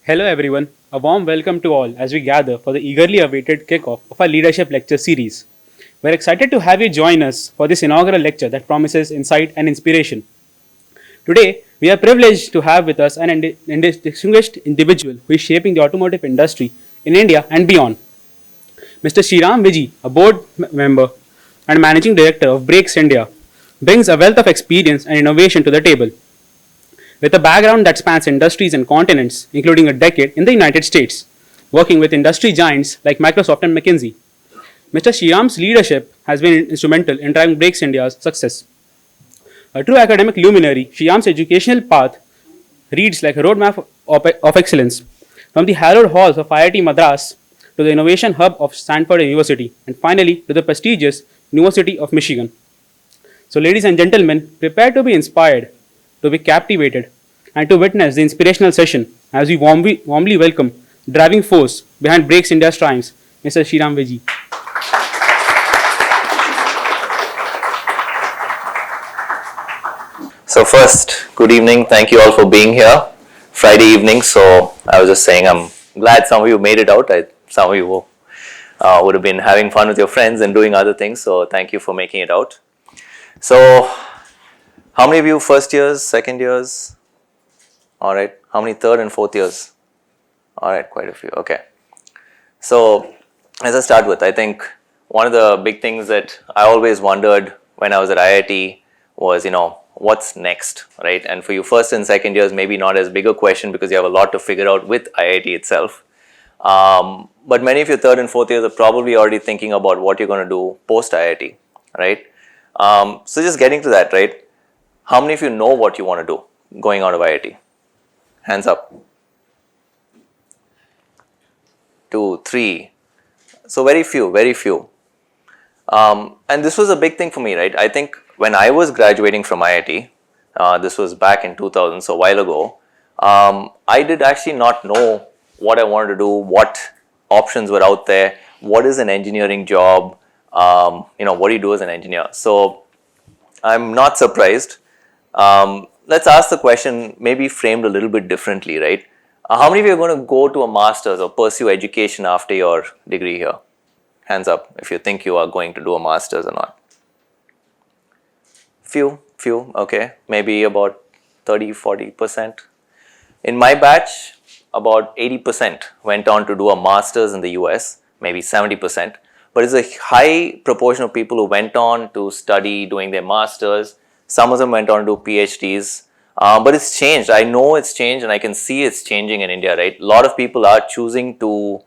Hello everyone, a warm welcome to all as we gather for the eagerly awaited kickoff of our leadership lecture series. We're excited to have you join us for this inaugural lecture that promises insight and inspiration. Today, we are privileged to have with us an distinguished individual who is shaping the automotive industry in India and beyond. Mr. Sriram Viji, a board member and managing director of Brakes India, brings a wealth of experience and innovation to the table. With a background that spans industries and continents, including a decade in the United States, working with industry giants like Microsoft and McKinsey. Mr. Sriram's leadership has been instrumental in driving Brakes India's success. A true academic luminary, Sriram's educational path reads like a roadmap of excellence, from the hallowed halls of IIT Madras to the innovation hub of Stanford University, and finally to the prestigious University of Michigan. So, ladies and gentlemen, prepare to be inspired, to be captivated, and to witness the inspirational session as we warmly welcome the driving force behind Brakes India's triumphs, Mr. Sriram Viji. So first, good evening. Thank you all for being here. Friday evening, so I was just saying I'm glad some of you made it out. Some of you would have been having fun with your friends and doing other things, so thank you for making it out. So, how many of you first years, second years? All right. How many third and fourth years? All right, quite a few. Okay. So, as I start with, I think one of the big things that I always wondered when I was at IIT was, what's next, right? And for you first and second years, maybe not as big a question because you have a lot to figure out with IIT itself. But many of your third and fourth years are probably already thinking about what you're going to do post IIT, right? So just getting to that, right? How many of you know what you want to do going out of IIT? Hands up. 2, 3. So very few, very few. And this was a big thing for me, right? I think when I was graduating from IIT, this was back in 2000, so a while ago, I did actually not know what I wanted to do, what options were out there, what is an engineering job, what do you do as an engineer? So I'm not surprised. Let's ask the question maybe framed a little bit differently, right? How many of you are going to go to a master's or pursue education after your degree here? Hands up if you think you are going to do a master's or not. Few, okay. Maybe about 30-40%. In my batch, about 80% went on to do a master's in the US, maybe 70%. But it's a high proportion of people who went on to study doing their masters. Some of them went on to do PhDs. But it's changed. I know it's changed and I can see it's changing in India, right? A lot of people are choosing to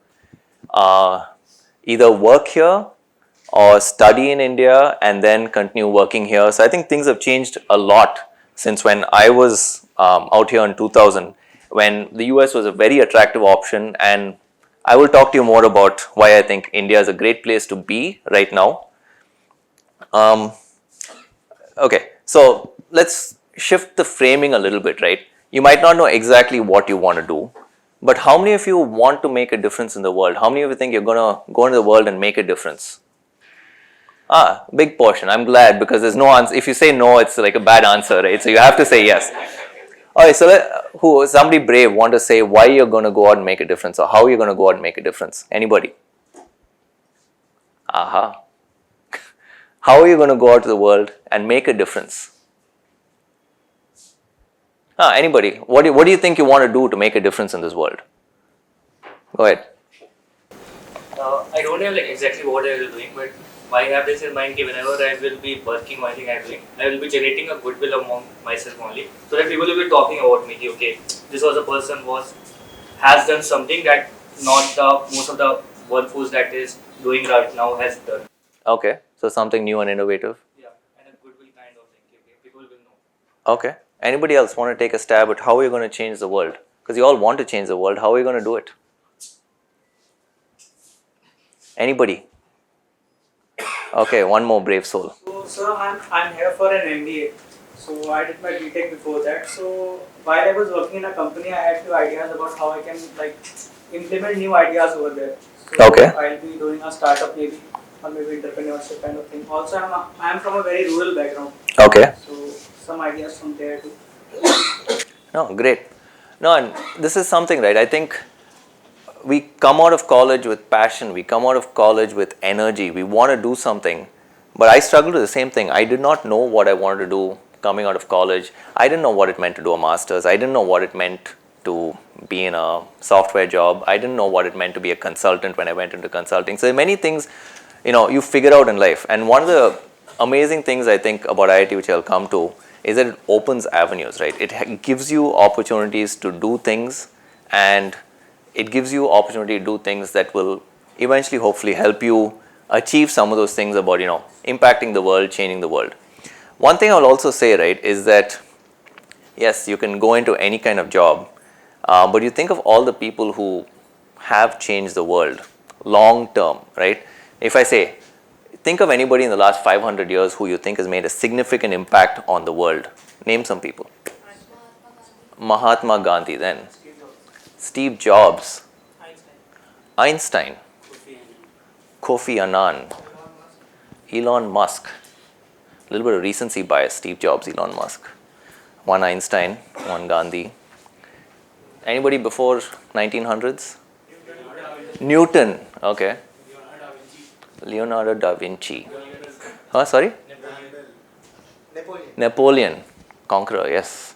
either work here or study in India and then continue working here. So I think things have changed a lot since when I was out here in 2000, when the US was a very attractive option, and I will talk to you more about why I think India is a great place to be right now. Okay, so let's shift the framing a little bit, right? You might not know exactly what you want to do, but how many of you want to make a difference in the world? How many of you think you're going to go into the world and make a difference? Big portion. I'm glad because there's no answer. If you say no, it's like a bad answer, right? So you have to say yes. Alright, so somebody brave want to say why you're going to go out and make a difference or how you're going to go out and make a difference? Anybody? Aha. How are you going to go out to the world and make a difference? Anybody? What do you think you want to do to make a difference in this world? Go ahead. I don't know exactly what I will be doing, but I have this in mind that whenever I will be working on anything I am doing, I will be generating a goodwill among myself only, so that people will be talking about me. Okay, this was a person has done something that not the most of the workforce that is doing right now has done. Okay, so something new and innovative. Yeah, and a goodwill kind of thing. Okay, people will know. Okay. Anybody else want to take a stab at how are you going to change the world? Because you all want to change the world. How are you going to do it? Anybody? Okay, one more brave soul. So, sir, I'm here for an MBA. So, I did my BTech before that. So, while I was working in a company, I had few ideas about how I can implement new ideas over there. So, Okay. I'll be doing a startup maybe, or maybe entrepreneurship kind of thing. Also, I'm from a very rural background. Okay. So, some ideas from there too. No, great. No, and this is something, right? I think we come out of college with passion, we come out of college with energy, we want to do something. But I struggled with the same thing. I did not know what I wanted to do coming out of college. I didn't know what it meant to do a master's. I didn't know what it meant to be in a software job. I didn't know what it meant to be a consultant when I went into consulting. So many things, you figure out in life. And one of the amazing things I think about IIT, which I'll come to, is that it opens avenues, right? It gives you opportunities to do things, and it gives you opportunity to do things that will eventually hopefully help you achieve some of those things about impacting the world, changing the world. One thing I'll also say, right, is that yes, you can go into any kind of job, but you think of all the people who have changed the world long term, right? If I say, think of anybody in the last 500 years who you think has made a significant impact on the world. Name some people. Mahatma Gandhi, then Steve Jobs, Einstein, Kofi Annan, Elon Musk. A little bit of recency bias, Steve Jobs, Elon Musk. One Einstein, one Gandhi. Anybody before 1900s? Newton, okay. Leonardo da Vinci. Sorry? Napoleon. Conqueror, yes.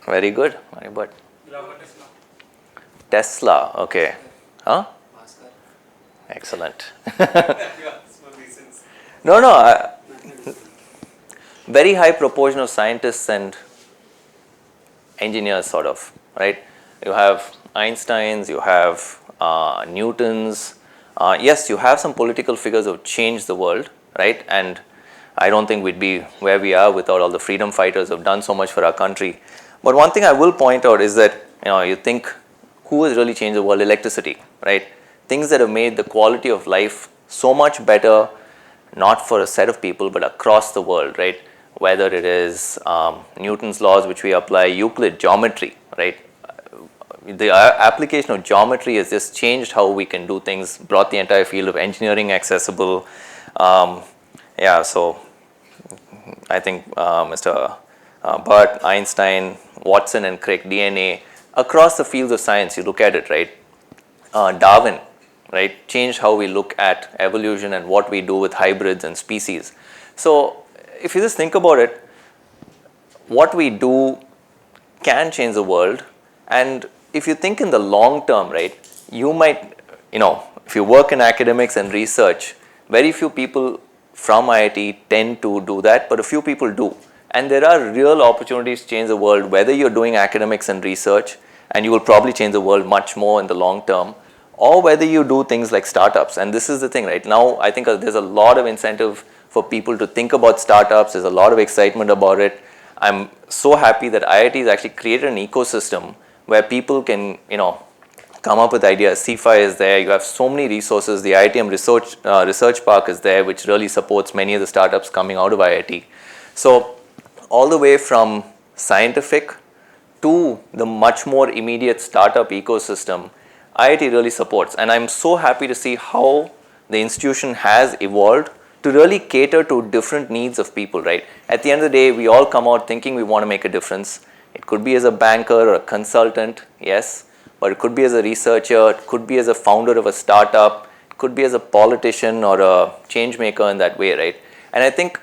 Very good. Aryabhat. Tesla, okay. Excellent. No. Very high proportion of scientists and engineers, sort of, right? You have Einsteins, you have Newtons. Yes, you have some political figures who have changed the world, right? And I don't think we'd be where we are without all the freedom fighters who have done so much for our country. But one thing I will point out is that, you think, who has really changed the world? Electricity, right? Things that have made the quality of life so much better, not for a set of people, but across the world, right? Whether it is Newton's laws, which we apply, Euclid, geometry, right? The application of geometry has just changed how we can do things, brought the entire field of engineering accessible. So I think Mr. Burt, Einstein, Watson and Crick, DNA, across the fields of science, you look at it, right? Darwin, right, changed how we look at evolution and what we do with hybrids and species. So if you just think about it, what we do can change the world. And if you think in the long term, right, you might, if you work in academics and research, very few people from IIT tend to do that, but a few people do. And there are real opportunities to change the world, whether you're doing academics and research, and you will probably change the world much more in the long term, or whether you do things like startups. And this is the thing, right? Now, I think there's a lot of incentive for people to think about startups. There's a lot of excitement about it. I'm so happy that IIT has actually created an ecosystem where people can, come up with ideas. CFI is there. You have so many resources. The IITM Research Park is there, which really supports many of the startups coming out of IIT. So all the way from scientific to the much more immediate startup ecosystem, IIT really supports. And I'm so happy to see how the institution has evolved to really cater to different needs of people, right? At the end of the day, we all come out thinking we want to make a difference. It could be as a banker or a consultant, yes, but it could be as a researcher, it could be as a founder of a startup, it could be as a politician or a change maker in that way, right? And I think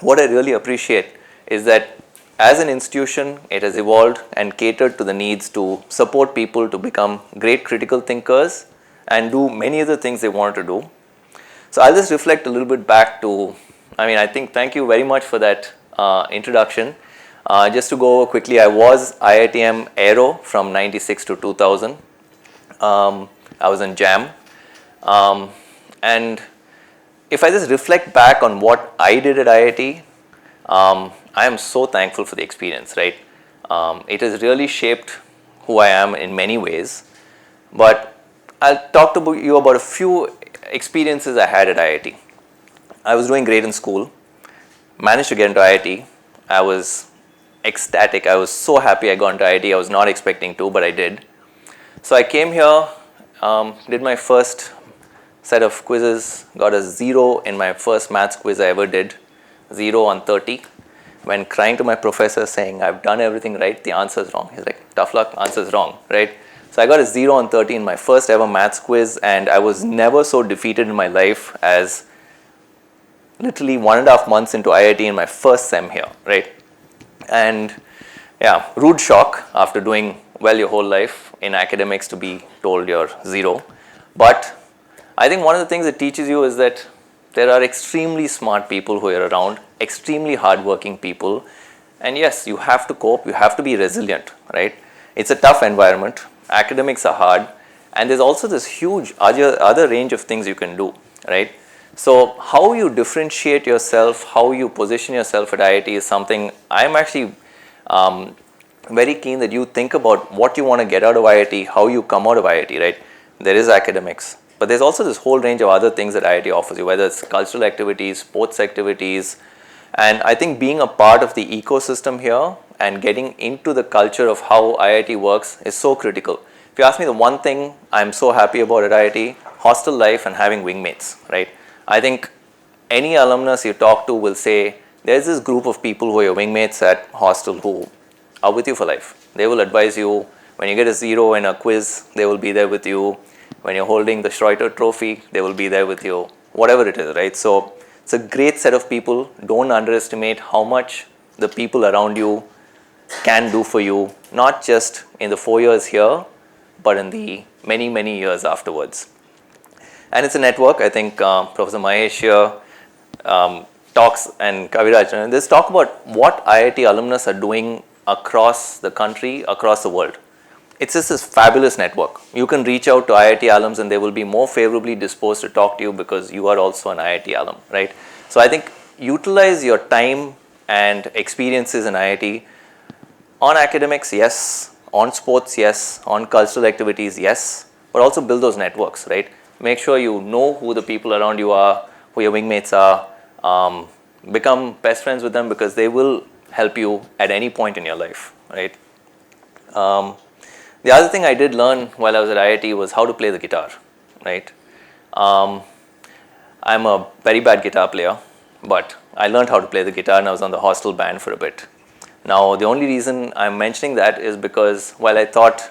what I really appreciate is that as an institution, it has evolved and catered to the needs to support people to become great critical thinkers and do many of the things they want to do. So I'll just reflect a little bit back to, I think thank you very much for that introduction. Just to go over quickly, I was IITM Aero from 96 to 2000. I was in JAM. And if I just reflect back on what I did at IIT, I am so thankful for the experience, right? It has really shaped who I am in many ways. But I'll talk to you about a few experiences I had at IIT. I was doing great in school, managed to get into IIT. I was ecstatic. I was so happy I got into IIT. I was not expecting to, but I did. So I came here, did my first set of quizzes, got a 0 in my first maths quiz I ever did, 0 on 30. when crying to my professor saying I've done everything right, the answer is wrong. He's like, tough luck, answer is wrong, right? So I got a 0 on 30 in my first ever maths quiz, and I was never so defeated in my life as literally 1.5 months into IIT in my first sem here, right? And yeah, rude shock after doing well your whole life in academics to be told you're 0. But I think one of the things it teaches you is that there are extremely smart people who are around, extremely hardworking people, and yes, you have to cope, you have to be resilient, right? It's a tough environment, academics are hard, and there's also this huge other range of things you can do, right? So how you differentiate yourself, how you position yourself at IIT is something I'm actually very keen that you think about what you want to get out of IIT, how you come out of IIT, right? There is academics, but there's also this whole range of other things that IIT offers you, whether it's cultural activities, sports activities, and I think being a part of the ecosystem here and getting into the culture of how IIT works is so critical. If you ask me the one thing I'm so happy about at IIT, hostel life and having wingmates, right? I think any alumnus you talk to will say there's this group of people who are your wingmates at hostel who are with you for life. They will advise you. When you get a 0 in a quiz, they will be there with you. When you're holding the Schroeter trophy, they will be there with you. Whatever it is, right? So it's a great set of people. Don't underestimate how much the people around you can do for you, not just in the 4 years here, but in the many, many years afterwards. And it's a network. I think Professor Mahesh here talks, and Kaviraj, and let's talk about what IIT alumnus are doing across the country, across the world. It's just this fabulous network. You can reach out to IIT alums and they will be more favorably disposed to talk to you because you are also an IIT alum, right? So I think utilize your time and experiences in IIT on academics, yes, on sports, yes, on cultural activities, yes, but also build those networks, right? Make sure you know who the people around you are, who your wingmates are, become best friends with them because they will help you at any point in your life, right? The other thing I did learn while I was at IIT was how to play the guitar, right? I'm a very bad guitar player, but I learned how to play the guitar and I was on the hostel band for a bit. Now, the only reason I'm mentioning that is because while I thought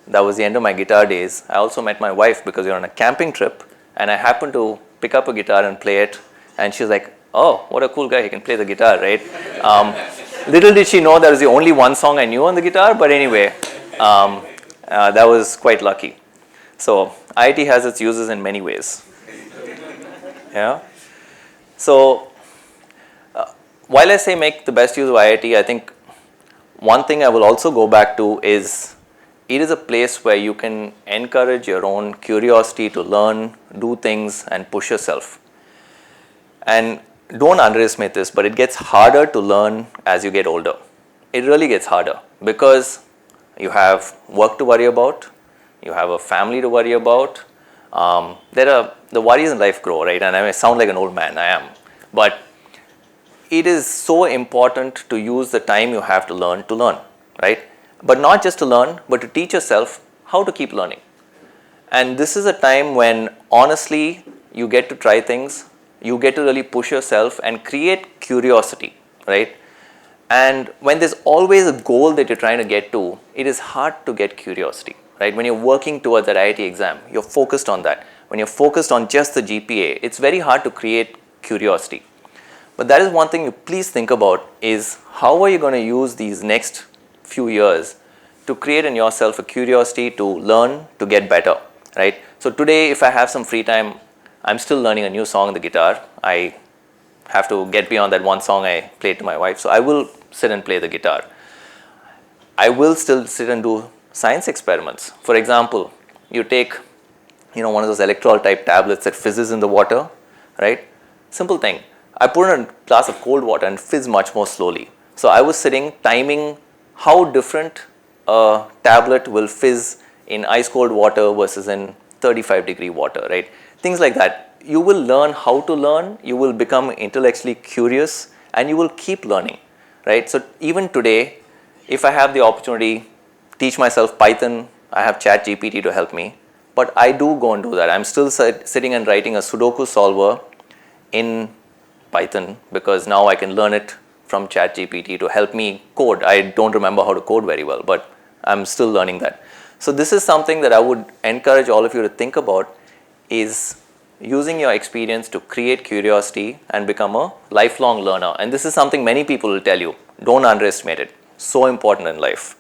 that was the end of my guitar days, I also met my wife because we were on a camping trip and I happened to pick up a guitar and play it, and she was like, oh, what a cool guy, he can play the guitar, right? Little did she know that was the only one song I knew on the guitar, but anyway, that was quite lucky. So IIT has its uses in many ways. Yeah. So while I say make the best use of IIT, I think one thing I will also go back to is it is a place where you can encourage your own curiosity to learn, do things, and push yourself. And don't underestimate this, but it gets harder to learn as you get older. It really gets harder because you have work to worry about, you have a family to worry about. The worries in life grow, right? And I may sound like an old man, I am. But it is so important to use the time you have to learn, right? But not just to learn, but to teach yourself how to keep learning. And this is a time when honestly you get to try things, you get to really push yourself and create curiosity, right? And when there's always a goal that you're trying to get to, it is hard to get curiosity, right? When you're working towards that IIT exam, you're focused on that. When you're focused on just the GPA, it's very hard to create curiosity. But that is one thing you please think about is how are you going to use these next few years to create in yourself a curiosity to learn, to get better, right? So today, if I have some free time, I'm still learning a new song on the guitar. I have to get beyond that one song I played to my wife. So I will sit and play the guitar. I will still sit and do science experiments. For example, you take one of those electrol type tablets that fizzes in the water, right? Simple thing. I put in a glass of cold water and fizz much more slowly. So I was sitting timing how different a tablet will fizz in ice cold water versus in 35-degree water, right? Things like that. You will learn how to learn, you will become intellectually curious, and you will keep learning, right? So even today, if I have the opportunity, teach myself Python, I have ChatGPT to help me, but I do go and do that. I'm still sitting and writing a Sudoku solver in Python because now I can learn it from ChatGPT to help me code. I don't remember how to code very well, but I'm still learning that. So this is something that I would encourage all of you to think about, is using your experience to create curiosity and become a lifelong learner. And this is something many people will tell you. Don't underestimate it. So important in life.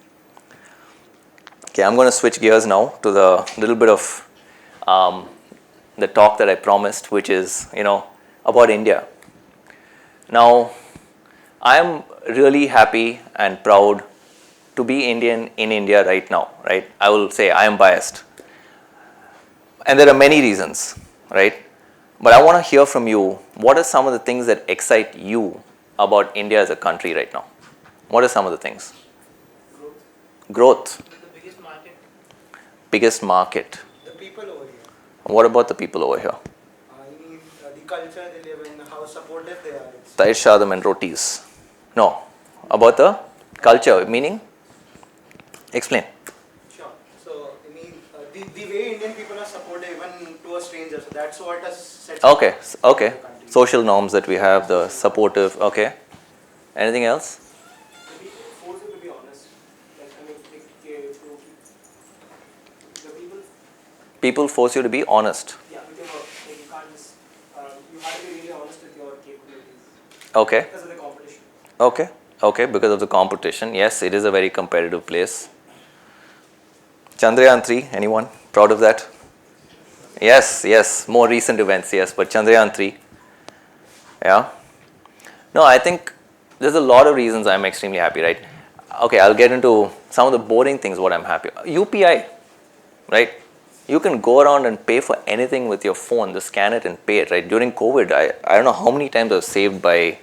Okay, I'm going to switch gears now to the little bit of the talk that I promised, which is, about India. Now, I'm really happy and proud to be Indian in India right now, right? I will say I am biased. And there are many reasons, right? But I want to hear from you, what are some of the things that excite you about India as a country right now? What are some of the things? Growth. The biggest market. Biggest market. The people over here. What about the people over here? I mean, the culture they live in, how supportive they are. It's Tahir Shadam and rotis. No. About the culture, meaning? Explain. sure. So, I mean, the way Indian people are supportive even to a stranger, so that's what has set Okay. Okay. Social norms that we have, the supportive. Okay. Anything else? The people force you to be honest. Like, I mean, the people, People force you to be honest. yeah, with your work. Like, you can't just, you have to be really honest with your capabilities Okay. because of the competition. Okay. Okay. Because of the competition. Yes, it is a very competitive place. Chandrayaan 3, anyone proud of that? Yes, yes, more recent events, yes, but Chandrayaan 3. Yeah. No, I think there's a lot of reasons I'm extremely happy, right? Okay, I'll get into some of the boring things what I'm happy. UPI, right? You can go around and pay for anything with your phone, just scan it and pay it, right? During COVID, I don't know how many times I was saved by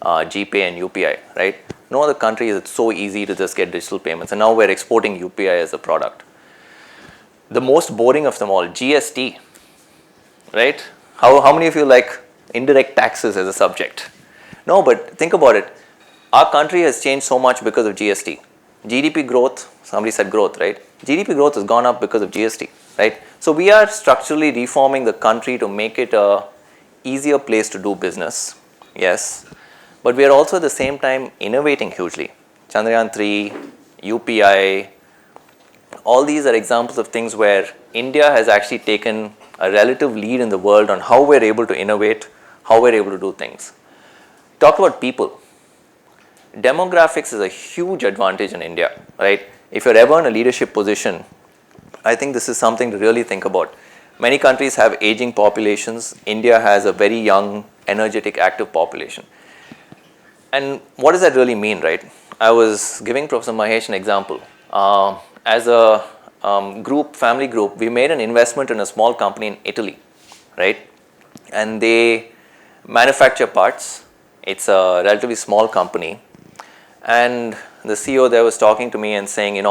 GPay and UPI, right? No other country is it so easy to just get digital payments, and now we're exporting UPI as a product. The most boring of them all, GST, right? How many of you like indirect taxes as a subject? No, but think about it. Our country has changed so much because of GST. GDP growth, somebody said growth, right? GDP growth has gone up because of GST, right? So we are structurally reforming the country to make it a easier place to do business, yes. But we are also at the same time innovating hugely. Chandrayaan 3, UPI, all these are examples of things where India has actually taken a relative lead in the world on how we're able to innovate, how we're able to do things. Talk about people. Demographics is a huge advantage in India, right? If you're ever in a leadership position, I think this is something to really think about. Many countries have aging populations. India has a very young, energetic, active population. And what does that really mean, right? I was giving Professor Mahesh an example. As a family group, we made an investment in a small company in Italy, right? And they manufacture parts. It's a relatively small company. And the CEO there was talking to me and saying,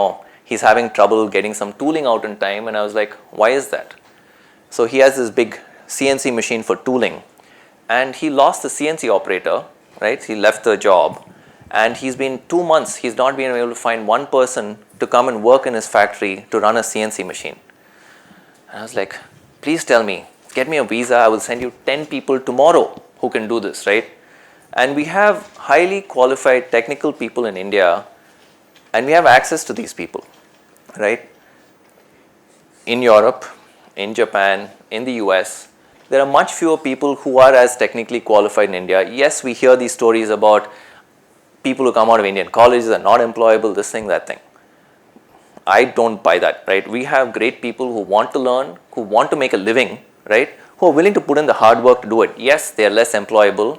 he's having trouble getting some tooling out in time. And I was like, why is that? So he has this big CNC machine for tooling. And he lost the CNC operator, right? He left the job. And he's been 2 months, he's not been able to find one person to come and work in his factory to run a CNC machine. And I was like, please tell me, get me a visa, I will send you 10 people tomorrow who can do this, right? And we have highly qualified technical people in India, and we have access to these people, right? In Europe, in Japan, in the US, there are much fewer people who are as technically qualified in India. Yes, we hear these stories about people who come out of Indian colleges are not employable, this thing, that thing. I don't buy that, right? We have great people who want to learn, who want to make a living, right? Who are willing to put in the hard work to do it. Yes, they are less employable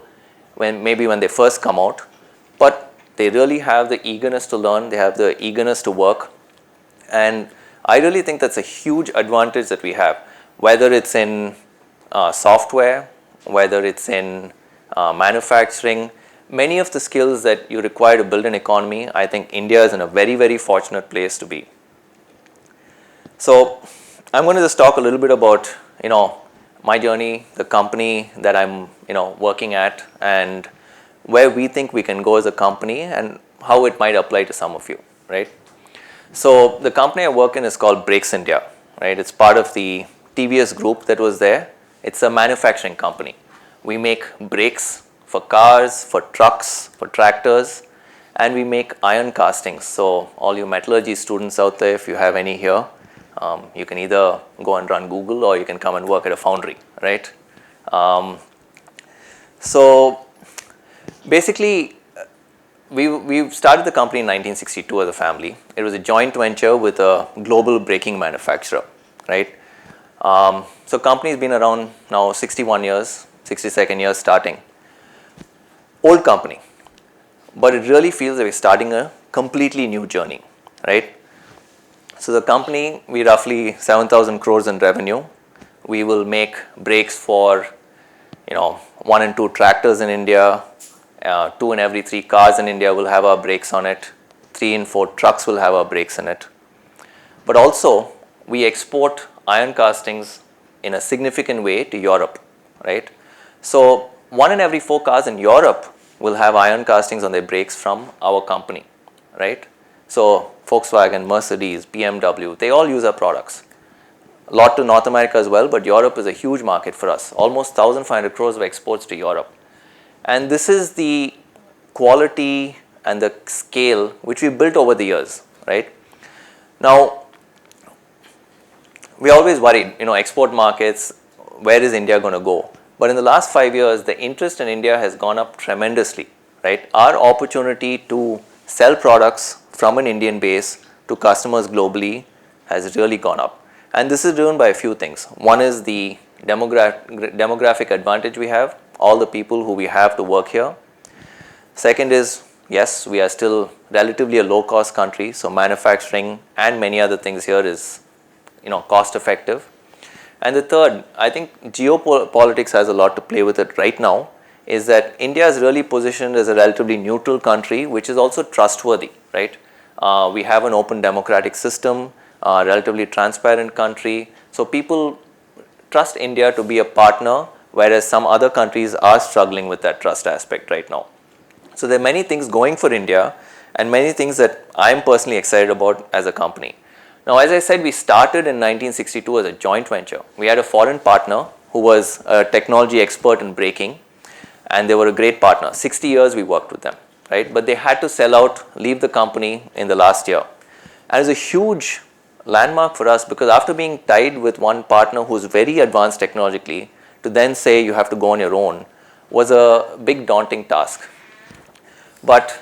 when they first come out, but they really have the eagerness to learn, they have the eagerness to work. And I really think that's a huge advantage that we have, whether it's in software, whether it's in manufacturing. Many of the skills that you require to build an economy, I think India is in a very, very fortunate place to be. So I'm going to just talk a little bit about, my journey, the company that I'm, working at, and where we think we can go as a company and how it might apply to some of you, right? So the company I work in is called Brakes India, right? It's part of the TVS group that was there. It's a manufacturing company. We make brakes for cars, for trucks, for tractors, and we make iron castings. So all you metallurgy students out there, if you have any here, you can either go and run Google or you can come and work at a foundry, right? So basically, we started the company in 1962 as a family. It was a joint venture with a global braking manufacturer, right? So company has been around now 61 years, 62nd year starting. Old company, but it really feels like we're starting a completely new journey, right? So the company, we roughly 7,000 crores in revenue. We will make brakes for 1 and 2 tractors in India, 2 in every 3 cars in India will have our brakes on it, 3 in 4 trucks will have our brakes in it. But also we export iron castings in a significant way to Europe, right? So 1 in every 4 cars in Europe will have iron castings on their brakes from our company, right? So Volkswagen, Mercedes, BMW, they all use our products. A lot to North America as well, but Europe is a huge market for us. Almost 1,500 crores of exports to Europe. And this is the quality and the scale which we built over the years, right? Now, we always worried, export markets, where is India going to go? But in the last 5 years, the interest in India has gone up tremendously, right? Our opportunity to sell products from an Indian base to customers globally has really gone up. And this is driven by a few things. One is the demographic advantage we have, all the people who we have to work here. Second is, yes, we are still relatively a low cost country, so manufacturing and many other things here is cost effective. And the third, I think geopolitics has a lot to play with it right now, is that India is really positioned as a relatively neutral country, which is also trustworthy, right? We have an open democratic system, relatively transparent country. So people trust India to be a partner, whereas some other countries are struggling with that trust aspect right now. So there are many things going for India and many things that I'm personally excited about as a company. Now, as I said, we started in 1962 as a joint venture. We had a foreign partner who was a technology expert in braking, and they were a great partner. 60 years we worked with them, right? But they had to sell out, leave the company in the last year. And it was a huge landmark for us because after being tied with one partner who's very advanced technologically, to then say you have to go on your own was a big daunting task. But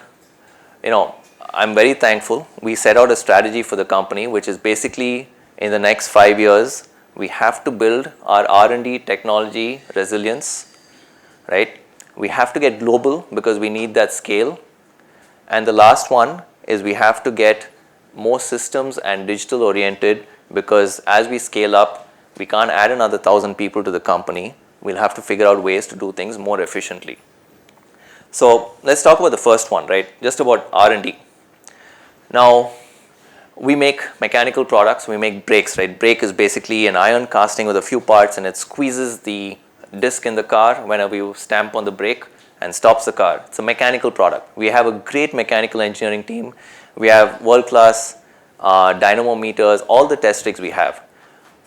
I'm very thankful. We set out a strategy for the company, which is basically in the next 5 years, we have to build our R&D technology resilience, right? We have to get global because we need that scale. And the last one is we have to get more systems and digital oriented because as we scale up, we can't add another 1,000 people to the company. We'll have to figure out ways to do things more efficiently. So let's talk about the first one, right? Just about R&D. Now, we make mechanical products, we make brakes, right? Brake is basically an iron casting with a few parts and it squeezes the disc in the car whenever you stamp on the brake and stops the car. It's a mechanical product. We have a great mechanical engineering team. We have world-class dynamometers, all the test rigs we have.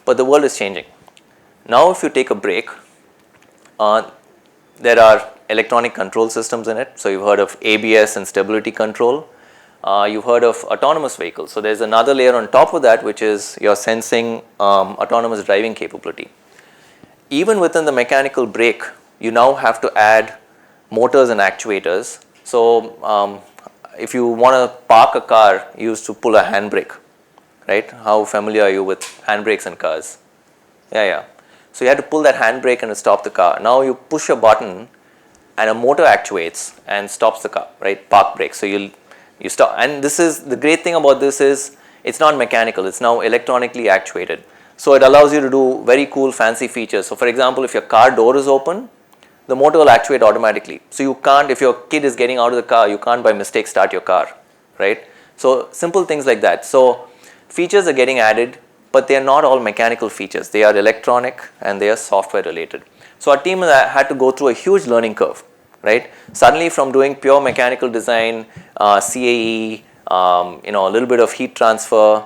But the world is changing. Now, if you take a brake, there are electronic control systems in it. So you've heard of ABS and stability control. You've heard of autonomous vehicles. So there's another layer on top of that, which is your sensing autonomous driving capability. Even within the mechanical brake, you now have to add motors and actuators. So if you want to park a car, you used to pull a handbrake, right? How familiar are you with handbrakes in cars? Yeah. So you had to pull that handbrake and stop the car. Now you push a button and a motor actuates and stops the car, right? Park brake. So you stop. And this is the great thing about this is it's not mechanical. It's now electronically actuated. So it allows you to do very cool fancy features. So for example, if your car door is open, the motor will actuate automatically. So you can't, if your kid is getting out of the car, you can't by mistake start your car, right? So simple things like that. So features are getting added, but they are not all mechanical features. They are electronic and they are software related. So our team had to go through a huge learning curve, right? Suddenly from doing pure mechanical design, CAE, a little bit of heat transfer,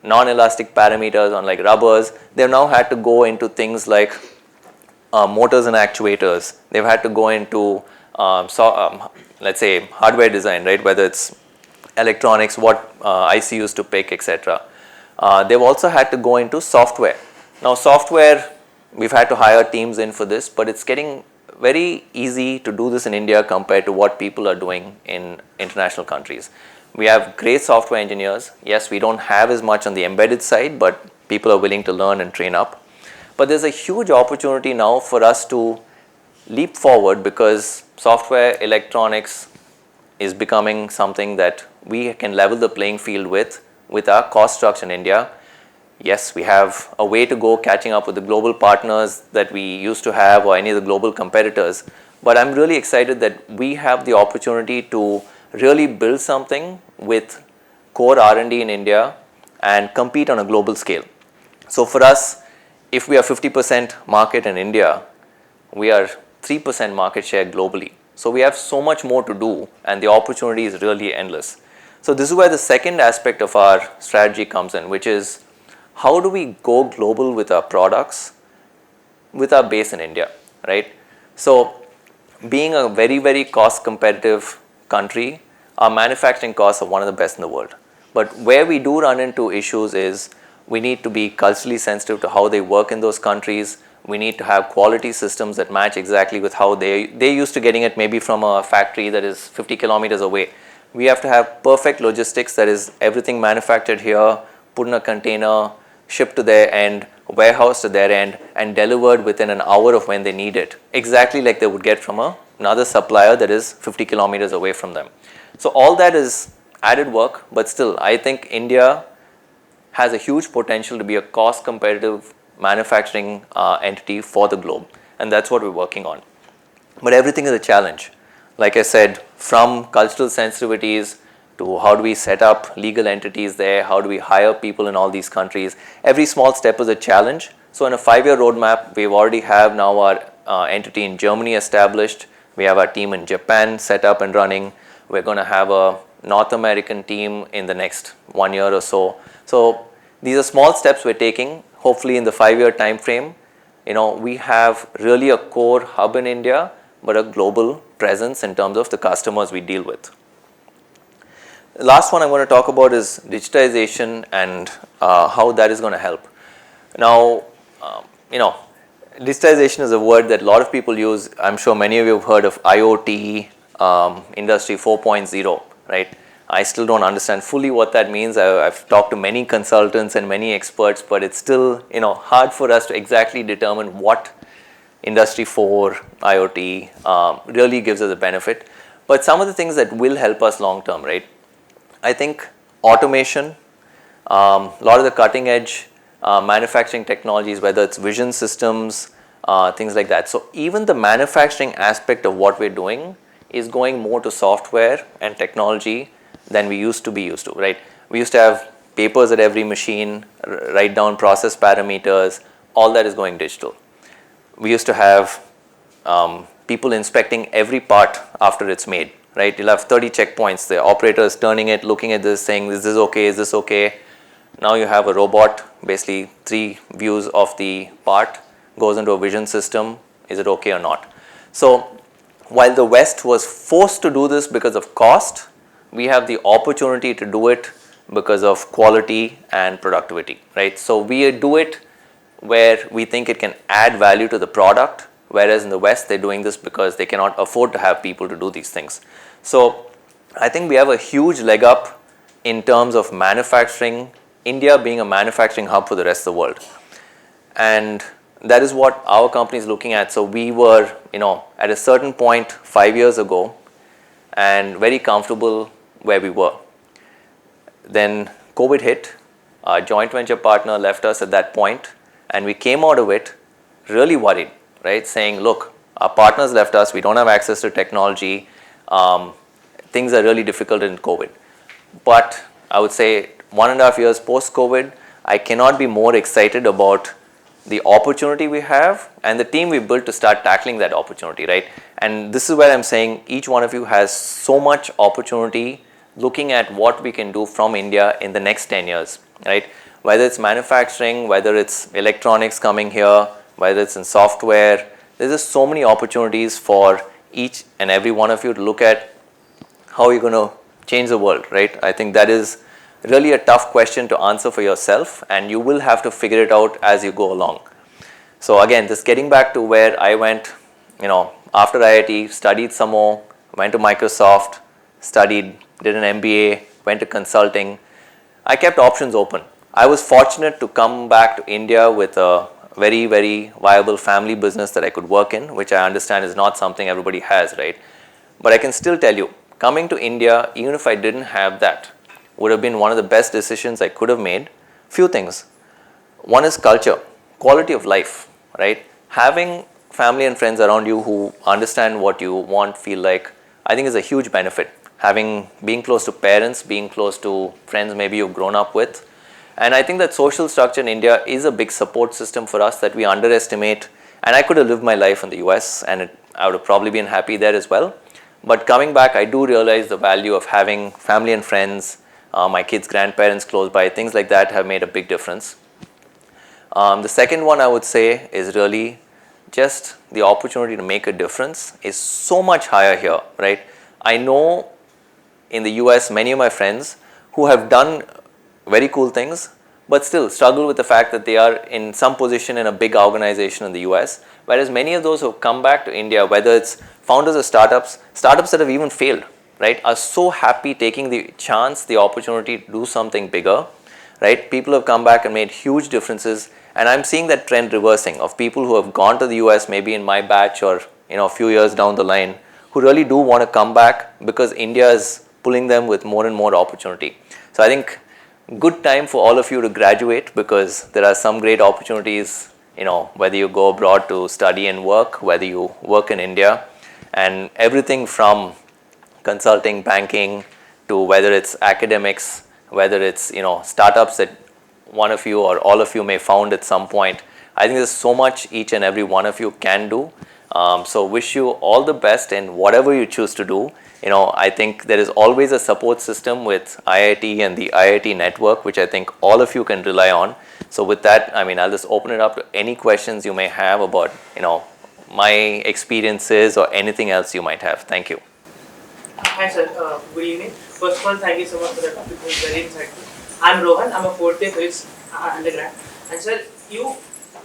non-elastic parameters on like rubbers, they've now had to go into things like motors and actuators. They've had to go into let's say hardware design, right? Whether it's electronics, what ICUs to pick, etc. They've also had to go into software. Now software, we've had to hire teams in for this, but it's getting very easy to do this in India compared to what people are doing in international countries. We have great software engineers. Yes, we don't have as much on the embedded side, but people are willing to learn and train up. But there's a huge opportunity now for us to leap forward, because software electronics is becoming something that we can level the playing field with our cost structure in India. Yes, we have a way to go catching up with the global partners that we used to have or any of the global competitors. But I'm really excited that we have the opportunity to really build something with core R&D in India and compete on a global scale. So for us, if we are 50% market in India, we are 3% market share globally. So we have so much more to do, and the opportunity is really endless. So this is where the second aspect of our strategy comes in, which is how do we go global with our products with our base in India, right? So being a very, very cost competitive country, our manufacturing costs are one of the best in the world. But where we do run into issues is we need to be culturally sensitive to how they work in those countries. We need to have quality systems that match exactly with how they're used to getting it, maybe from a factory that is 50 kilometers away. We have to have perfect logistics, that is everything manufactured here, put in a container, shipped to their end, warehoused to their end, and delivered within an hour of when they need it, exactly like they would get from another supplier that is 50 kilometers away from them. So all that is added work, but still I think India has a huge potential to be a cost competitive manufacturing entity for the globe, and that's what we're working on. But everything is a challenge. Like I said, from cultural sensitivities to how do we set up legal entities there, how do we hire people in all these countries, every small step is a challenge. So in a 5-year roadmap, we already have now our entity in Germany established. We have our team in Japan set up and running. We're going to have a North American team in the next 1 year or so. So these are small steps we're taking. Hopefully in the 5-year time frame, we have really a core hub in India, but a global presence in terms of the customers we deal with. The last one I'm going to talk about is digitization and how that is going to help. Now, digitization is a word that a lot of people use. I'm sure many of you have heard of IoT, Industry 4.0, right? I still don't understand fully what that means. I've talked to many consultants and many experts, but it's still hard for us to exactly determine what Industry 4 IoT really gives us a benefit. But some of the things that will help us long term, right? I think automation, a lot of the cutting edge manufacturing technologies, whether it's vision systems, things like that. So even the manufacturing aspect of what we're doing is going more to software and technology than we used to be used to, right? We used to have papers at every machine, write down process parameters, all that is going digital. We used to have people inspecting every part after it's made, right? You'll have 30 checkpoints, the operator is turning it, looking at this, saying, is this okay, is this okay? Now you have a robot, basically 3 views of the part, goes into a vision system, is it okay or not? So while the West was forced to do this because of cost, we have the opportunity to do it because of quality and productivity, right? So we do it where we think it can add value to the product, whereas in the West they're doing this because they cannot afford to have people to do these things. So I think we have a huge leg up in terms of manufacturing, India being a manufacturing hub for the rest of the world. And that is what our company is looking at. So we were, at a certain point 5 years ago and very comfortable where we were. Then COVID hit, our joint venture partner left us at that point, and we came out of it really worried, right? Saying, look, our partners left us, we don't have access to technology, things are really difficult in COVID. But I would say 1.5 years post-COVID, I cannot be more excited about the opportunity we have and the team we built to start tackling that opportunity, right? And this is where I'm saying each one of you has so much opportunity looking at what we can do from India in the next 10 years, right? Whether it's manufacturing, whether it's electronics coming here, whether it's in software, there's just so many opportunities for each and every one of you to look at how you're going to change the world, right? I think that is really a tough question to answer for yourself, and you will have to figure it out as you go along. So again, just getting back to where I went, after IIT, studied some more, went to Microsoft, studied, did an MBA, went to consulting. I kept options open. I was fortunate to come back to India with a very, very viable family business that I could work in, which I understand is not something everybody has, right? But I can still tell you, coming to India, even if I didn't have that, would have been one of the best decisions I could have made. Few things. One is culture, quality of life, right? Having family and friends around you who understand what you want, feel like, I think is a huge benefit. Being close to parents, being close to friends maybe you've grown up with. And I think that social structure in India is a big support system for us that we underestimate. And I could have lived my life in the US and I would have probably been happy there as well. But coming back, I do realize the value of having family and friends, my kids' grandparents close by, things like that have made a big difference. The second one I would say is really just the opportunity to make a difference is so much higher here, right? I know in the US, many of my friends who have done very cool things, but still struggle with the fact that they are in some position in a big organization in the US, whereas many of those who have come back to India, whether it's founders of startups that have even failed, right, are so happy taking the chance, the opportunity to do something bigger, right? People have come back and made huge differences, and I'm seeing that trend reversing of people who have gone to the US maybe in my batch or a few years down the line, who really do want to come back because India is pulling them with more and more opportunity. So I think good time for all of you to graduate because there are some great opportunities, whether you go abroad to study and work, whether you work in India, and everything from consulting, banking, to whether it's academics, whether it's startups that one of you or all of you may found at some point. I think there's so much each and every one of you can do. So wish you all the best in whatever you choose to do. I think there is always a support system with IIT and the IIT network, which I think all of you can rely on. So with that, I'll just open it up to any questions you may have about, my experiences or anything else you might have. Thank you. Hi sir, good evening. First of all, thank you so much for the topic. It was very insightful. I'm Rohan. I'm a fourth year physics undergrad. And sir, you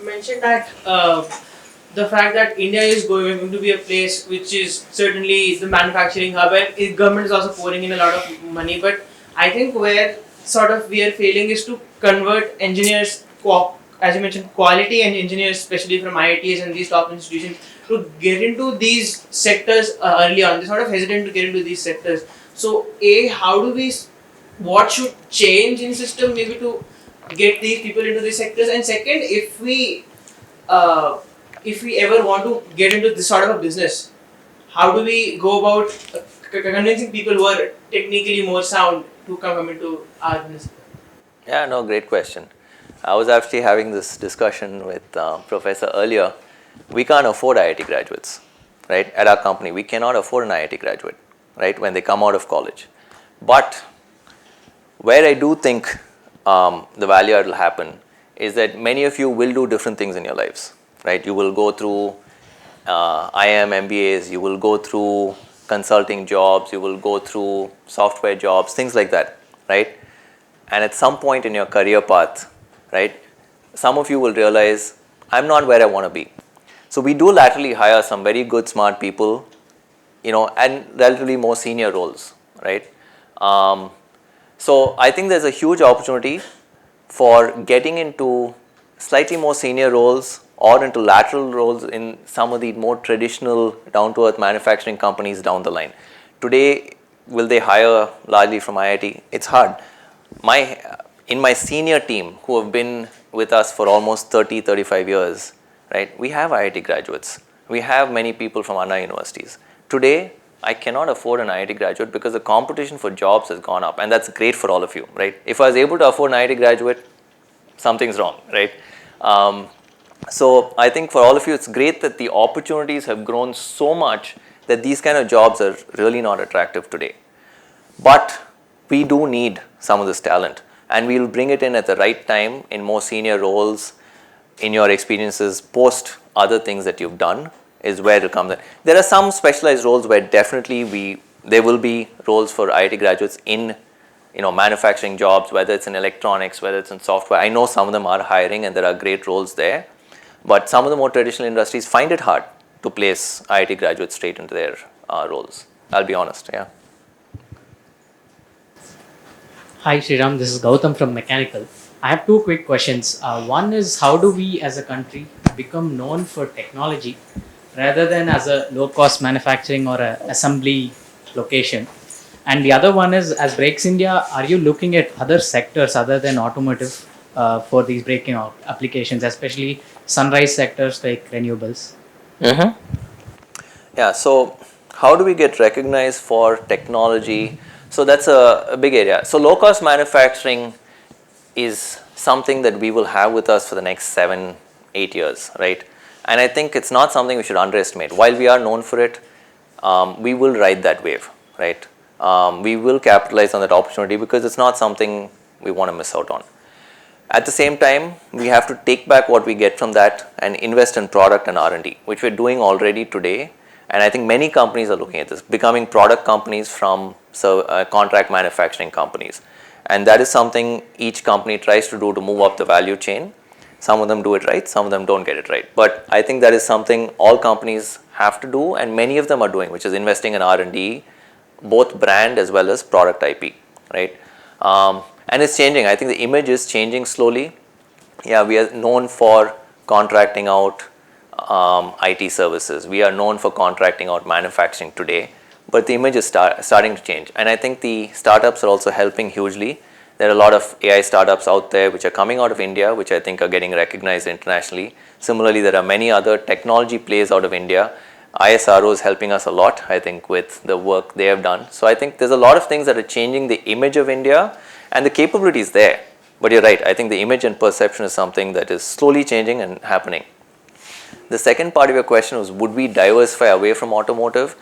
mentioned that the fact that India is going to be a place which is certainly the manufacturing hub, and government is also pouring in a lot of money. But I think where sort of we are failing is to convert engineers, as you mentioned, quality and engineers, especially from IITs and these top institutions, to get into these sectors early on. They're sort of hesitant to get into these sectors. So, what should change in system maybe to get these people into these sectors? And second, if we ever want to get into this sort of a business, how do we go about convincing people who are technically more sound to come into our business? Yeah, no, great question. I was actually having this discussion with Professor earlier. We can't afford IIT graduates, right? At our company, we cannot afford an IIT graduate, right, when they come out of college. But where I do think the value add will happen is that many of you will do different things in your lives, right? You will go through IIM MBAs, you will go through consulting jobs, you will go through software jobs, things like that, right? And at some point in your career path, right, some of you will realize, I'm not where I want to be. So we do laterally hire some very good, smart people, and relatively more senior roles, right? So I think there's a huge opportunity for getting into slightly more senior roles or into lateral roles in some of the more traditional down-to-earth manufacturing companies down the line. Today, will they hire largely from IIT? It's hard. In my senior team who have been with us for almost 35 years, right, we have IIT graduates. We have many people from Anna universities. Today, I cannot afford an IIT graduate because the competition for jobs has gone up, and that's great for all of you, right? If I was able to afford an IIT graduate, something's wrong, right? So I think for all of you, it's great that the opportunities have grown so much that these kind of jobs are really not attractive today. But we do need some of this talent, and we'll bring it in at the right time in more senior roles, in your experiences, post other things that you've done. is where it comes in. There are some specialized roles where definitely there will be roles for IIT graduates in manufacturing jobs, whether it's in electronics, whether it's in software. I know some of them are hiring and there are great roles there, but some of the more traditional industries find it hard to place IIT graduates straight into their roles. I'll be honest, yeah. Hi Sriram, this is Gautam from Mechanical. I have two quick questions. One is, how do we as a country become known for technology rather than as a low cost manufacturing or a assembly location? And the other one is, as Breaks India, are you looking at other sectors other than automotive for these breaking out applications, especially sunrise sectors like renewables? Mm-hmm. Yeah, so how do we get recognized for technology? So that's a big area. So low cost manufacturing is something that we will have with us for the next 7-8 years, right? And I think it's not something we should underestimate. While we are known for it, we will ride that wave, right? We will capitalize on that opportunity because it's not something we want to miss out on. At the same time, we have to take back what we get from that and invest in product and R&D, which we're doing already today. And I think many companies are looking at this, becoming product companies from contract manufacturing companies. And that is something each company tries to do to move up the value chain. Some of them do it right, some of them don't get it right. But I think that is something all companies have to do, and many of them are doing, which is investing in R&D, both brand as well as product IP, right? And it's changing. I think the image is changing slowly. Yeah, we are known for contracting out IT services. We are known for contracting out manufacturing today, but the image is starting to change. And I think the startups are also helping hugely. There are a lot of AI startups out there which are coming out of India, which I think are getting recognized internationally. Similarly, there are many other technology plays out of India. ISRO is helping us a lot, I think, with the work they have done. So I think there's a lot of things that are changing the image of India, and the capability is there. But you're right, I think the image and perception is something that is slowly changing and happening. The second part of your question was, would we diversify away from automotive?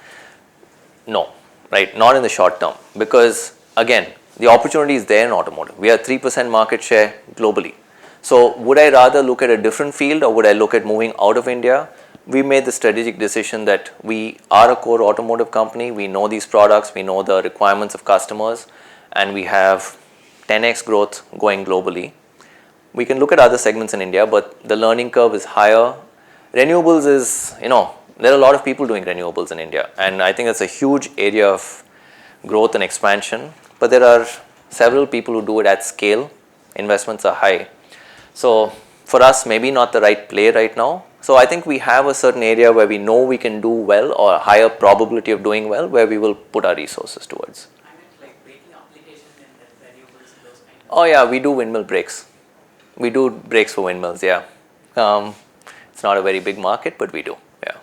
No, right? Not in the short term, because again, the opportunity is there in automotive. We are 3% market share globally. So would I rather look at a different field, or would I look at moving out of India? We made the strategic decision that we are a core automotive company. We know these products, we know the requirements of customers, and we have 10x growth going globally. We can look at other segments in India, but the learning curve is higher. Renewables is, there are a lot of people doing renewables in India, and I think that's a huge area of growth and expansion. But there are several people who do it at scale. Investments are high. So for us, maybe not the right play right now. So I think we have a certain area where we know we can do well, or a higher probability of doing well, where we will put our resources towards. I meant like breaking application in renewables and those kind of. Oh yeah, we do windmill brakes. We do brakes for windmills, yeah. It's not a very big market, but we do, yeah.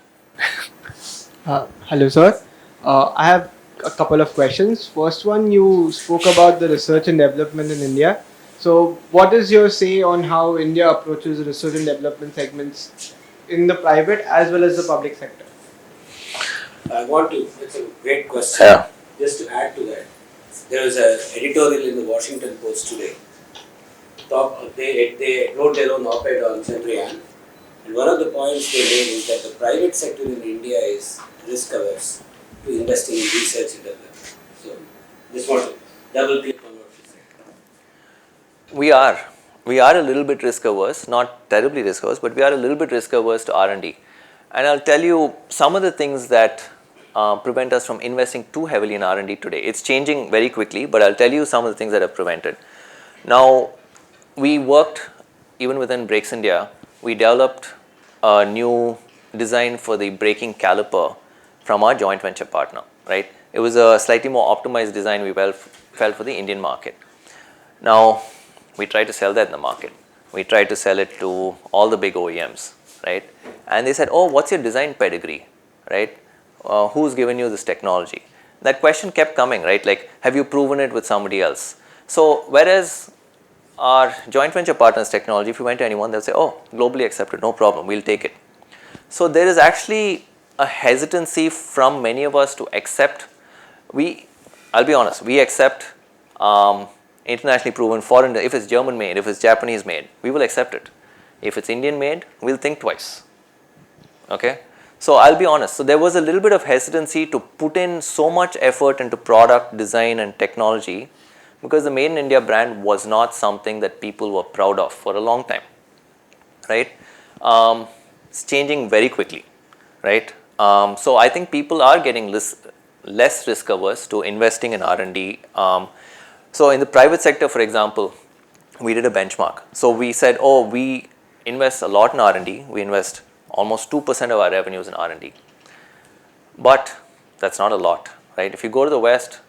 Hello, sir. I have a couple of questions. First one, you spoke about the research and development in India. So, what is your say on how India approaches research and development segments in the private as well as the public sector? It's a great question. Yeah. Just to add to that, there was an editorial in the Washington Post today. They wrote their own op-ed on Chandrayaan, and one of the points they made is that the private sector in India is risk averse to investing in research and development. So, just want to double click on what you said. We are a little bit risk averse, not terribly risk averse, but we are a little bit risk averse to R&D. And I'll tell you some of the things that prevent us from investing too heavily in R&D today. It's changing very quickly, but I'll tell you some of the things that have prevented. Now, we worked, even within Breaks India, we developed a new design for the braking caliper from our joint venture partner, right? It was a slightly more optimized design we felt for the Indian market. Now, we tried to sell that in the market. We tried to sell it to all the big OEMs, right? And they said, oh, what's your design pedigree, right? Who's given you this technology? That question kept coming, right? Like, have you proven it with somebody else? So, whereas our joint venture partners technology, if you went to anyone, they'll say, oh, globally accepted, no problem, we'll take it. So there is actually a hesitancy from many of us to accept. I'll be honest, we accept internationally proven foreign, if it's German made, if it's Japanese made, we will accept it. If it's Indian made, we'll think twice. Okay? So I'll be honest. So there was a little bit of hesitancy to put in so much effort into product design and technology because the Made in India brand was not something that people were proud of for a long time, right? It's changing very quickly, right? So I think people are getting less risk averse to investing in R&D. So in the private sector, for example, we did a benchmark. So we said, oh, we invest a lot in R&D. We invest almost 2% of our revenues in R&D. But that's not a lot, right? If you go to the West,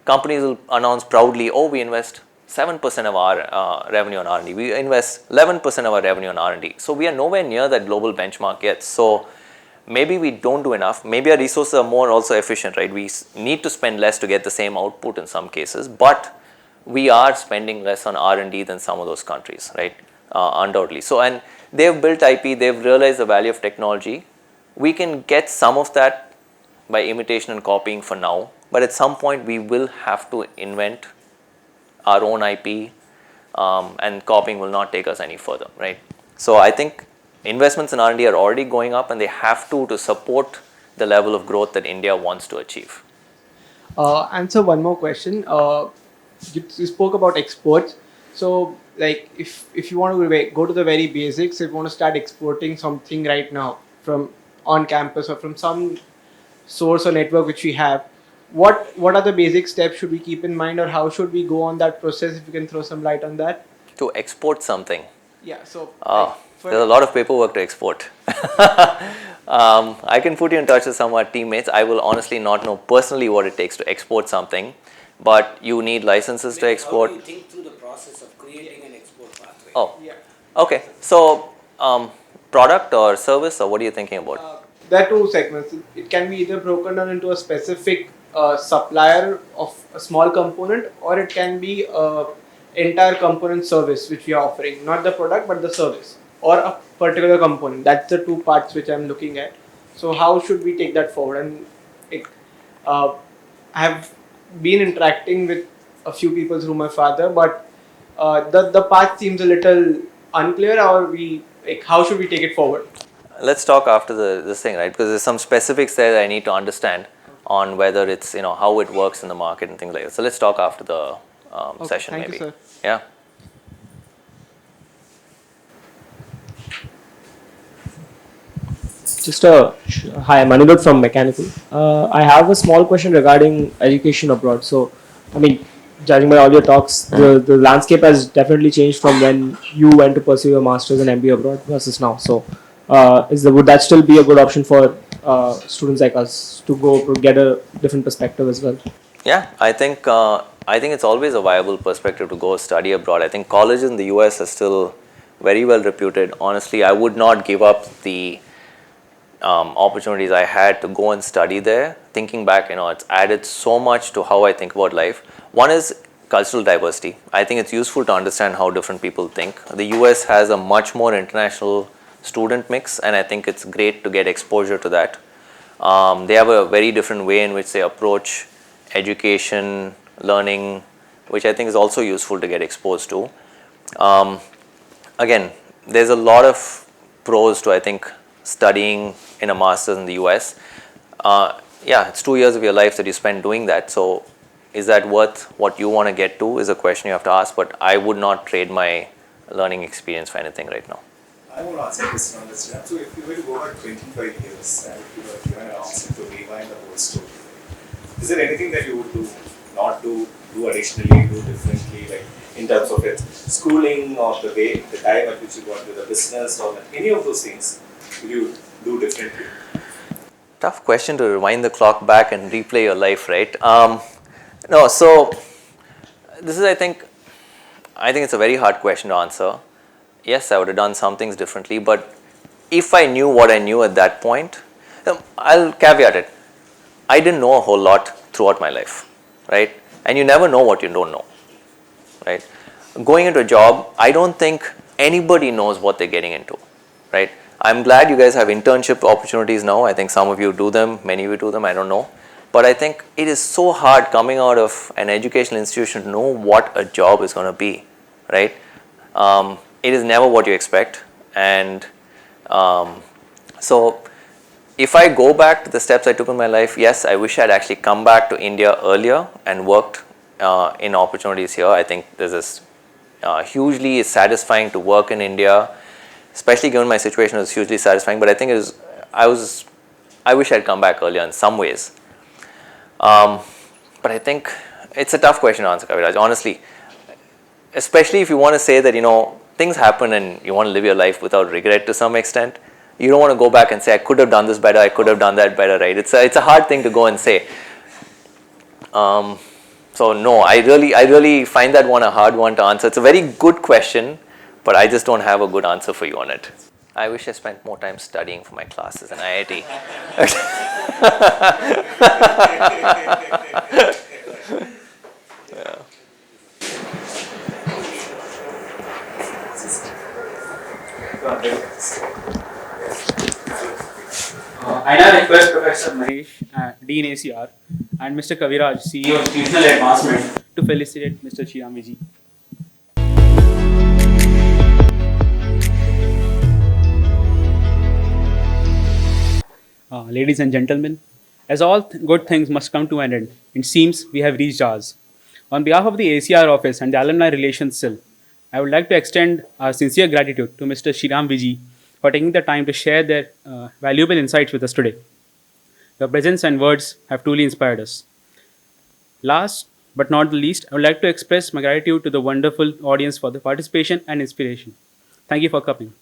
companies will announce proudly, oh, we invest 7% of our revenue on R&D. We invest 11% of our revenue on R&D. So we are nowhere near that global benchmark yet. So maybe we don't do enough. Maybe our resources are more also efficient, right? We need to spend less to get the same output in some cases, but we are spending less on R&D than some of those countries, right? Undoubtedly. So, and they've built IP, they've realized the value of technology. We can get some of that by imitation and copying for now, but at some point we will have to invent our own IP, and copying will not take us any further, right? So I think investments in R&D are already going up, and they have to support the level of growth that India wants to achieve. Answer one more question. You spoke about exports. So, like, if you want to go to the very basics, if you want to start exporting something right now from on campus or from some source or network which we have, what are the basic steps should we keep in mind, or how should we go on that process? If you can throw some light on that. To export something. Yeah. So. There's a lot of paperwork to export. I can put you in touch with some of our teammates. I will honestly not know personally what it takes to export something, but you need licenses to export. How do you think through the process of creating an export pathway? Oh, Yeah. okay. So, product or service, or what are you thinking about? There are two segments. It can be either broken down into a specific supplier of a small component, or it can be a entire component service which we are offering, not the product but the service, or a particular component. That's the two parts which I'm looking at. So how should we take that forward? And I have been interacting with a few people through my father, but the path seems a little unclear. How should we take it forward? Let's talk after this thing, right? Because there's some specifics there that I need to understand on whether it's, how it works in the market and things like that. So let's talk after the session, thank maybe. you, sir. Yeah. Hi, I'm Anirudh from Mechanical. I have a small question regarding education abroad. So, I mean, judging by all your talks, the landscape has definitely changed from when you went to pursue your master's and MBA abroad versus now. So, would that still be a good option for students like us to go to get a different perspective as well? Yeah, I think it's always a viable perspective to go study abroad. I think colleges in the US are still very well reputed. Honestly, I would not give up the opportunities I had to go and study there. Thinking back, it's added so much to how I think about life. One is cultural diversity. I think it's useful to understand how different people think. The US has a much more international student mix, and I think it's great to get exposure to that. They have a very different way in which they approach education, learning, which I think is also useful to get exposed to. Again, there's a lot of pros to, I think, studying in a master's in the US. Yeah, it's 2 years of your life that you spend doing that. So is that worth what you want to get to is a question you have to ask, but I would not trade my learning experience for anything right now. I want to answer a question on this. So if you were to go back 25 years and if you were given an option to rewind the whole story, is there anything that you would do, not do additionally, do differently, like in terms of its schooling or the time at which you got into the business or any of those things, would you do differently? Tough question to rewind the clock back and replay your life, right? No, so this is, I think it's a very hard question to answer. Yes, I would have done some things differently, but if I knew what I knew at that point, I'll caveat it. I didn't know a whole lot throughout my life, right? And you never know what you don't know, right? Going into a job, I don't think anybody knows what they're getting into, right? I'm glad you guys have internship opportunities now. I think some of you do them, many of you do them, I don't know. But I think it is so hard coming out of an educational institution to know what a job is going to be, right? It is never what you expect. And so if I go back to the steps I took in my life, yes, I wish I'd actually come back to India earlier and worked in opportunities here. I think this is hugely satisfying to work in India, especially given my situation was hugely satisfying. But I think I wish I'd come back earlier in some ways. But I think it's a tough question to answer, Kaviraj. Honestly, especially if you want to say that things happen and you want to live your life without regret to some extent. You don't want to go back and say I could have done this better, I could have done that better, right? It's a hard thing to go and say. So no, I really find that one a hard one to answer. It's a very good question, but I just don't have a good answer for you on it. I wish I spent more time studying for my classes in IIT. Yeah. I now request Professor Mahesh, Dean ACR, and Mr. Kaviraj, CEO of Regional Advancement, to felicitate Mr. Sriram Viji. Ladies and gentlemen, as all good things must come to an end, it seems we have reached ours. On behalf of the ACR office and the Alumni Relations Cell, I would like to extend our sincere gratitude to Mr. Sriram Viji for taking the time to share their valuable insights with us today. Your presence and words have truly inspired us. Last but not the least, I would like to express my gratitude to the wonderful audience for the participation and inspiration. Thank you for coming.